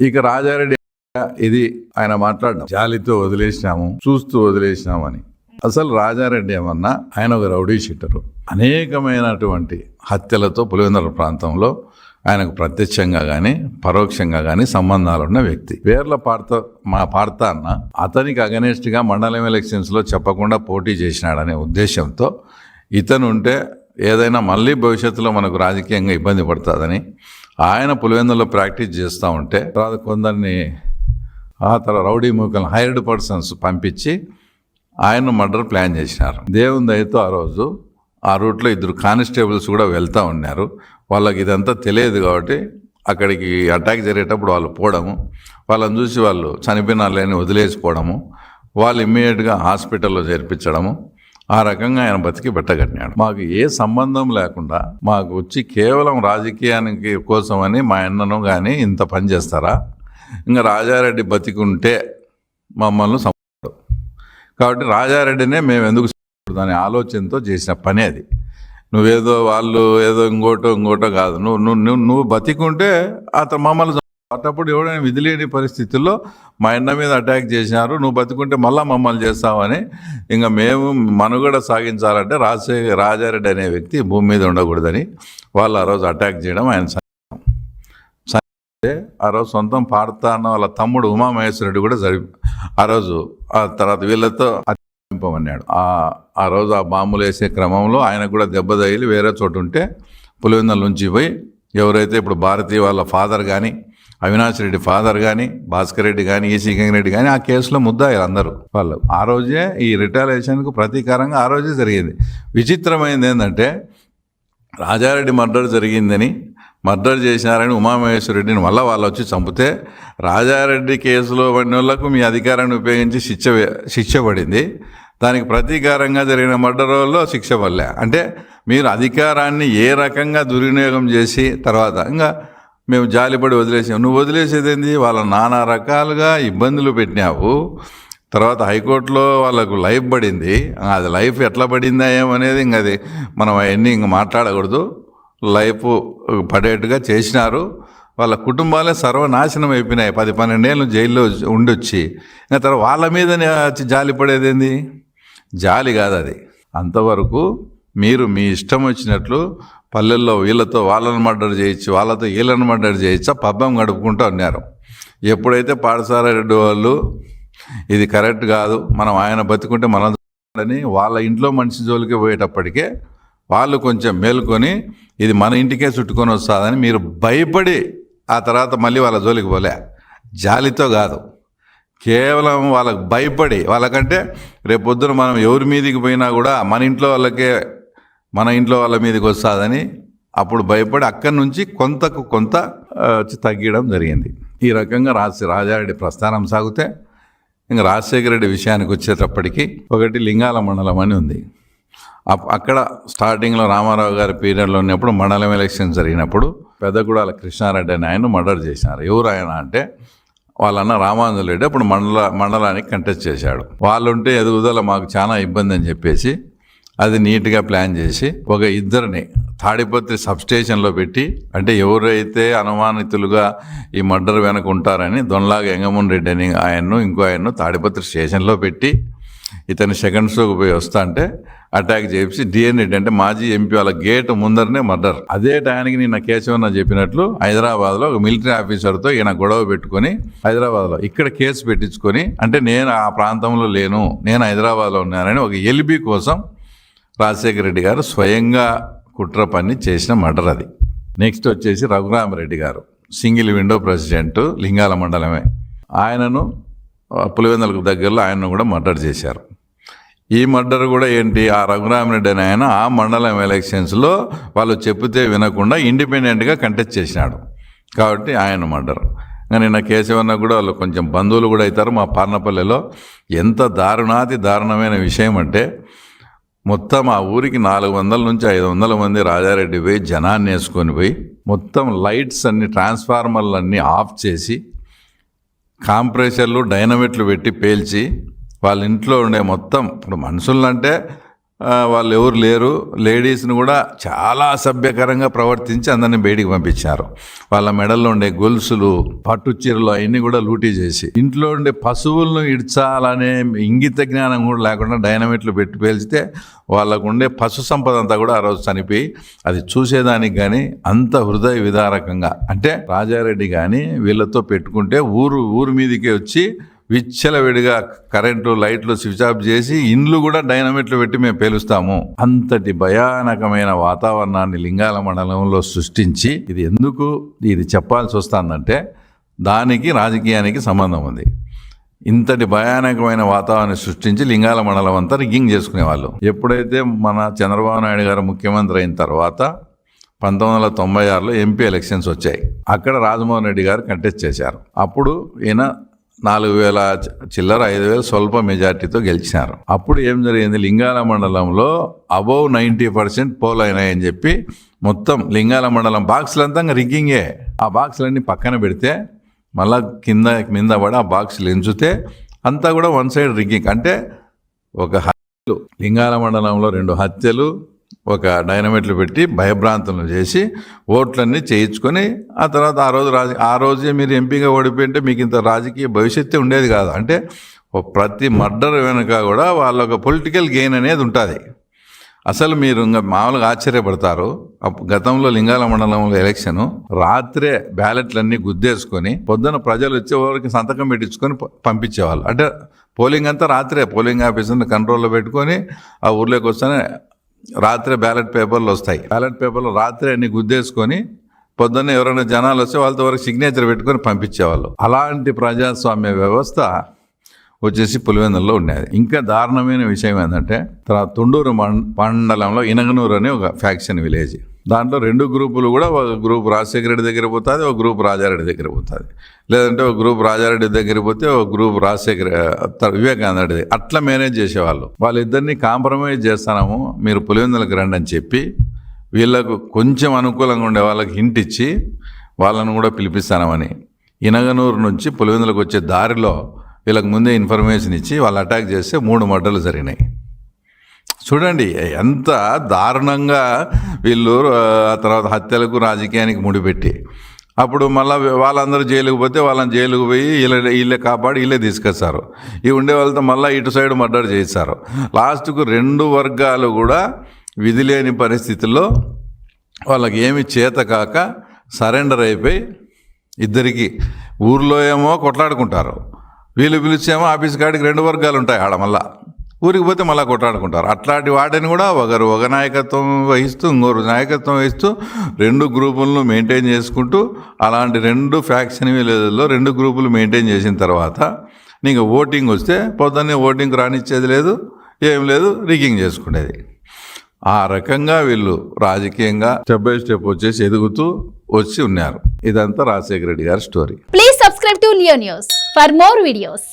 ఇక రాజారెడ్డి ఇది ఆయన మాట్లాడడం జాలితో వదిలేసినాము, చూస్తూ వదిలేసినాము అని. అసలు రాజారెడ్డి ఏమన్నా ఆయన ఒక రౌడీ షీటరు. అనేకమైనటువంటి హత్యలతో పులివెందుల ప్రాంతంలో ఆయనకు ప్రత్యక్షంగా కానీ పరోక్షంగా కానీ సంబంధాలున్న వ్యక్తి. పేర్ల పార్త అన్న అతనికి అగనెస్ట్గా మండలం ఎలక్షన్స్లో చెప్పకుండా పోటీ చేసినాడనే ఉద్దేశంతో ఇతను ఉంటే ఏదైనా మళ్ళీ భవిష్యత్తులో మనకు రాజకీయంగా ఇబ్బంది పడుతుందని ఆయన పులివెందులో ప్రాక్టీస్ చేస్తూ ఉంటే తర్వాత కొందరిని ఆ తర్వాత రౌడీ మూకలను హైర్డ్ పర్సన్స్ పంపించి ఆయన మర్డర్ ప్లాన్ చేసినారు. దేవుని దయతో ఆ రోజు ఆ రూట్లో 2 కానిస్టేబుల్స్ కూడా వెళ్తూ ఉన్నారు. వాళ్ళకి ఇదంతా తెలియదు కాబట్టి అక్కడికి అటాక్ జరిగేటప్పుడు వాళ్ళు పోవడము, వాళ్ళని చూసి వాళ్ళు చనిపోయిన వాళ్ళని వదిలేసిపోవడము, వాళ్ళు ఇమ్మీడియట్గా హాస్పిటల్లో చేర్పించడము, ఆ రకంగా ఆయన బతికి బట్టగట్టినాడు. మాకు ఏ సంబంధం లేకుండా మాకు వచ్చి కేవలం రాజకీయానికి కోసమని మా అన్నను కానీ ఇంత పని చేస్తారా? ఇంకా రాజారెడ్డి బతికుంటే మమ్మల్ని సంపడు కాబట్టి రాజారెడ్డినే మేము ఎందుకు దాని ఆలోచనతో చేసిన పని అది. నువ్వేదో వాళ్ళు ఏదో ఇంకోటో కాదు. నువ్వు బతికుంటే అతను మమ్మల్ని అటప్పుడు ఎవడైనా విధి లేని పరిస్థితుల్లో మా అన్న మీద అటాక్ చేసినారు, నువ్వు బతికుంటే మళ్ళీ మమ్మల్ని చేస్తామని ఇంకా మేము మనుగడ సాగించాలంటే రాజారెడ్డి అనే వ్యక్తి భూమి మీద ఉండకూడదని వాళ్ళు ఆ రోజు అటాక్ చేయడం ఆయన ఆ రోజు సొంతం పాడతా అన్న వాళ్ళ తమ్ముడు ఉమామహేశ్వరరెడ్డి కూడా ఆ రోజు ఆ తర్వాత వీళ్ళతో అన్నాడు. ఆ రోజు ఆ బాంబులు వేసే క్రమంలో ఆయనకు కూడా దెబ్బ తగిలి వేరే చోటు ఉంటే పులివెందుల నుంచి పోయి ఎవరైతే ఇప్పుడు భారతీయ వాళ్ళ ఫాదర్ కానీ అవినాష్ రెడ్డి ఫాదర్ కానీ భాస్కర్ రెడ్డి కానీ ఈసీ రెడ్డి కానీ ఆ కేసులో ముద్దాయి అందరూ వాళ్ళు. ఆ రోజే ఈ రిటాలియేషన్కు ప్రతీకారంగా ఆ రోజే జరిగింది. విచిత్రమైనది ఏంటంటే రాజారెడ్డి మర్డర్ చేసినారని ఉమామహేశ్వరరెడ్డిని మళ్ళీ వాళ్ళు వచ్చి చంపితే రాజారెడ్డి కేసులో పడిన వాళ్ళకు మీ అధికారాన్ని ఉపయోగించి శిక్ష పడింది. దానికి ప్రతీకారంగా జరిగిన మర్డర్లో శిక్ష పడలే. అంటే మీరు అధికారాన్ని ఏ రకంగా దుర్వినియోగం చేసి తర్వాత ఇంకా మేము జాలిపడి వదిలేసాము. నువ్వు వదిలేసేది ఏంది? వాళ్ళ నానా రకాలుగా ఇబ్బందులు పెట్టినావు. తర్వాత హైకోర్టులో వాళ్ళకు లైఫ్ పడింది. అది లైఫ్ ఎట్లా పడిందా ఏమనేది ఇంక అది మనం అవన్నీ ఇంక మాట్లాడకూడదు. లైఫ్ పడేట్టుగా చేసినారు. వాళ్ళ కుటుంబాలే సర్వనాశనం అయిపోయినాయి. 10-12 ఏళ్ళు జైల్లో ఉండొచ్చి ఇంకా తర్వాత వాళ్ళ మీద జాలి పడేదేంది? జాలి కాదు అది. అంతవరకు మీరు మీ ఇష్టం వచ్చినట్లు పల్లెల్లో వీళ్ళతో వాళ్ళని మర్డర్ చేయొచ్చు, వాళ్ళతో వీళ్ళని మర్డర్ చేయొచ్చా పబ్బం గడుపుకుంటూ ఉన్నారు. ఎప్పుడైతే పాఠశాలరెడ్డి వాళ్ళు ఇది కరెక్ట్ కాదు, మనం ఆయన బతుకుంటే మనం అని వాళ్ళ ఇంట్లో మనిషి జోలికి పోయేటప్పటికే వాళ్ళు కొంచెం మేలుకొని ఇది మన ఇంటికే చుట్టుకొని వస్తుందని మీరు భయపడి ఆ తర్వాత మళ్ళీ వాళ్ళ జోలికి పోలే. జాలితో కాదు, కేవలం వాళ్ళకు భయపడి. వాళ్ళకంటే రేపొద్దున మనం ఎవరి మీదకి పోయినా కూడా మన ఇంట్లో వాళ్ళ మీదకి వస్తుందని అప్పుడు భయపడి అక్కడి నుంచి కొంతకు కొంత తగ్గడం జరిగింది. ఈ రకంగా రాజారెడ్డి ప్రస్థానం సాగితే ఇంకా రాజశేఖర రెడ్డి విషయానికి వచ్చేటప్పటికి ఒకటి లింగాల మండలం అని ఉంది. అక్కడ స్టార్టింగ్లో రామారావు గారి పీరియడ్లో ఉన్నప్పుడు మండలం ఎలక్షన్ జరిగినప్పుడు పెద్దగూడాల కృష్ణారెడ్డి అని ఆయన మర్డర్ చేసినారు. ఎవరు ఆయన అంటే వాళ్ళన్న రామాంజుల రెడ్డి అప్పుడు మండలానికి కంటెస్ట్ చేశాడు. వాళ్ళుంటే ఎదుగుదల మాకు చాలా ఇబ్బంది అని చెప్పేసి అది నీట్గా ప్లాన్ చేసి ఒక 2 తాడిపత్రి సబ్స్టేషన్లో పెట్టి, అంటే ఎవరైతే అనుమానితులుగా ఈ మర్డర్ వెనక ఉంటారని దొన్లాగా ఎంగమోహన్ రెడ్డి అని ఇంకో ఆయన్ను తాడిపత్రి స్టేషన్లో పెట్టి ఇతని సెకండ్ షోకి పోయి వస్తా అంటే అటాక్ చేసి డిఎన్ రెడ్డి అంటే మాజీ ఎంపీ వాళ్ళ గేట్ ముందరనే మర్డర్. అదే టైంకి నిన్న కేశవన్న చెప్పినట్లు హైదరాబాద్లో ఒక మిలిటరీ ఆఫీసర్తో ఈయన గొడవ పెట్టుకొని హైదరాబాద్లో ఇక్కడ కేసు పెట్టించుకొని, అంటే నేను ఆ ప్రాంతంలో లేను, నేను హైదరాబాద్లో ఉన్నానని ఒక ఎల్బీ కోసం రాజశేఖర రెడ్డి గారు స్వయంగా కుట్ర పని చేసిన మర్డర్ అది. నెక్స్ట్ వచ్చేసి రఘురామరెడ్డి గారు సింగిల్ విండో ప్రెసిడెంట్, లింగాల మండలమే. ఆయనను పులివెందులకు దగ్గరలో ఆయనను కూడా మర్డర్ చేశారు. ఈ మర్డర్ కూడా ఏంటి, ఆ రఘురామరెడ్డి అని ఆయన ఆ మండలం ఎలక్షన్స్లో వాళ్ళు చెప్తే వినకుండా ఇండిపెండెంట్గా కంటెస్ట్ చేసినాడు కాబట్టి ఆయన మర్డర్. ఇంకా నిన్న కేశవన్న కూడా వాళ్ళు కొంచెం బంధువులు కూడా అవుతారు. మా పార్నపల్లిలో ఎంత దారుణమైన విషయం అంటే మొత్తం ఆ ఊరికి 400 నుంచి 500 మంది రాజారెడ్డి పోయి జనాన్ని వేసుకొని పోయి మొత్తం లైట్స్ అన్ని ట్రాన్స్ఫార్మర్లు అన్నీ ఆఫ్ చేసి కాంప్రెషర్లు డైనమిట్లు పెట్టి పేల్చి వాళ్ళ ఇంట్లో ఉండే మొత్తం, ఇప్పుడు మనుషులంటే వాళ్ళు ఎవరు లేరు. లేడీస్ని కూడా చాలా అసభ్యకరంగా ప్రవర్తించి అందరినీ బయటికి పంపించారు. వాళ్ళ మెడల్లో ఉండే గొలుసులు, పట్టు చీరలు అవన్నీ కూడా లూటీ చేసి, ఇంట్లో ఉండే పశువులను ఇడ్చాలనే ఇంగిత జ్ఞానం కూడా లేకుండా డైనమిట్లు పెట్టి పేల్చితే వాళ్ళకు ఉండే పశు సంపద అంతా కూడా ఆ రోజు చనిపోయి, అది చూసేదానికి కానీ అంత హృదయ విదారకంగా, అంటే రాజారెడ్డి కానీ వీళ్ళతో పెట్టుకుంటే ఊరు మీదకి వచ్చి విచ్చలవిడిగా కరెంటు లైట్లు స్విచ్ ఆఫ్ చేసి ఇండ్లు కూడా డైనమిట్లు పెట్టి మేము పేలుస్తాము. అంతటి భయానకమైన వాతావరణాన్ని లింగాల మండలంలో సృష్టించి, ఇది చెప్పాల్సి వస్తుందంటే దానికి రాజకీయానికి సంబంధం ఉంది. ఇంతటి భయానకమైన వాతావరణాన్ని సృష్టించి లింగాల మండలం అంతా రిగ్గింగ్ చేసుకునేవాళ్ళు. ఎప్పుడైతే మన చంద్రబాబు నాయుడు గారు ముఖ్యమంత్రి అయిన తర్వాత 1996లో ఎంపీ ఎలక్షన్స్ వచ్చాయి. అక్కడ రాజమోహన్ రెడ్డి గారు కంటెస్ట్ చేశారు. అప్పుడు ఈయన 4,000 చిల్లర 5,000 స్వల్ప మెజార్టీతో గెలిచినారు. అప్పుడు ఏం జరిగింది, లింగాల మండలంలో అబౌవ్ 90% పోల్ అయినాయని చెప్పి మొత్తం లింగాల మండలం బాక్సులంతా రిగ్గింగే. ఆ బాక్సులన్నీ పక్కన పెడితే మళ్ళా కింద పడి ఆ బాక్సులు ఎంచుతే అంతా కూడా వన్ సైడ్ రిగ్గింగ్. అంటే ఒక హత్యలు, లింగాల మండలంలో 2 హత్యలు, ఒక డైనమిట్లు పెట్టి భయభ్రాంతులను చేసి ఓట్లన్నీ చేయించుకొని ఆ తర్వాత ఆ రోజే మీరు ఎంపీగా ఓడిపోయింటే మీకు ఇంత రాజకీయ భవిష్యత్తు ఉండేది కాదు. అంటే ప్రతి మర్డర్ వెనుక కూడా వాళ్ళ ఒక పొలిటికల్ గెయిన్ అనేది ఉంటుంది. అసలు మీరు ఇంకా మామూలుగా ఆశ్చర్యపడతారు. గతంలో లింగాల మండలంలో ఎలక్షను రాత్రే బ్యాలెట్లన్నీ గుద్దేసుకొని పొద్దున ప్రజలు వచ్చే వరకు సంతకం పెట్టించుకొని పంపించేవాళ్ళు. అంటే పోలింగ్ అంతా రాత్రే పోలింగ్ ఆఫీసర్ని కంట్రోల్లో పెట్టుకొని ఆ ఊర్లోకి వస్తేనే రాత్రే బ్యాలెట్ పేపర్లు వస్తాయి. బ్యాలెట్ పేపర్లు రాత్రే అన్ని గుద్దేసుకొని పొద్దున్నే ఎవరైనా జనాలు వస్తే వాళ్ళతో వరకు సిగ్నేచర్ పెట్టుకొని పంపించేవాళ్ళు. అలాంటి ప్రజాస్వామ్య వ్యవస్థ వచ్చేసి పులివెందులలో ఉండేది. ఇంకా దారుణమైన విషయం ఏంటంటే, తర్వాత తొండూరు మండలంలో ఇనగనూరు అనే ఒక ఫ్యాక్షన్ విలేజ్. దాంట్లో 2 గ్రూపులు కూడా, ఒక గ్రూప్ రాజశేఖర రెడ్డి దగ్గర పోతుంది, ఒక గ్రూప్ రాజారెడ్డి దగ్గర పోతుంది. లేదంటే ఒక గ్రూప్ రాజారెడ్డి దగ్గర పోతే ఒక గ్రూప్ వివేకానంద రెడ్డి, అట్లా మేనేజ్ చేసేవాళ్ళు. వాళ్ళిద్దరినీ కాంప్రమైజ్ చేస్తాము, మీరు పులివెందులకు రండి అని చెప్పి వీళ్ళకు కొంచెం అనుకూలంగా ఉండే వాళ్ళకి హింట్ ఇచ్చి వాళ్ళను కూడా పిలిపిస్తామని ఇనగనూరు నుంచి పులివెందులకు వచ్చే దారిలో వీళ్ళకి ముందే ఇన్ఫర్మేషన్ ఇచ్చి వాళ్ళు అటాక్ చేస్తే 3 మర్డర్లు జరిగినాయి. చూడండి ఎంత దారుణంగా వీళ్ళు ఆ తర్వాత హత్యలకు రాజకీయానికి ముడిపెట్టి, అప్పుడు మళ్ళీ వాళ్ళందరూ జైలుకు పోతే వాళ్ళని జైలుకు పోయి వీళ్ళే కాపాడి వీళ్ళే తీసుకొస్తారు. ఈ ఉండే వాళ్ళతో మళ్ళీ ఇటు సైడ్ మర్డర్ చేస్తారు. లాస్ట్కు 2 వర్గాలు కూడా విధి లేని పరిస్థితుల్లో వాళ్ళకి ఏమి చేత కాక సరెండర్ అయిపోయి, ఇద్దరికి ఊర్లో ఏమో కొట్లాడుకుంటారు, వీళ్ళు పిలిచేమో ఆఫీస్ కాడికి 2 వర్గాలు ఉంటాయి ఆడ, మళ్ళా ఊరికి పోతే మళ్ళీ కొట్లాడుకుంటారు. అట్లాంటి వాటిని కూడా ఒక నాయకత్వం వహిస్తూ ఇంకొకరు నాయకత్వం వహిస్తూ 2 గ్రూపులను మెయింటైన్ చేసుకుంటూ, అలాంటి 2 ఫ్యాక్షన్ విలేజ్లో 2 గ్రూపులు మెయింటైన్ చేసిన తర్వాత నీకు ఓటింగ్ వస్తే పొద్దున్నే ఓటింగ్ రానిచ్చేది లేదు, ఏం లేదు, రిగ్గింగ్ చేసుకునేది. ఆ రకంగా వీళ్ళు రాజకీయంగా స్టెప్ బై స్టెప్ వచ్చేసి ఎదుగుతూ వచ్చి ఉన్నారు. ఇదంతా రాజశేఖర రెడ్డి గారి story. Please subscribe to Leo news for more videos.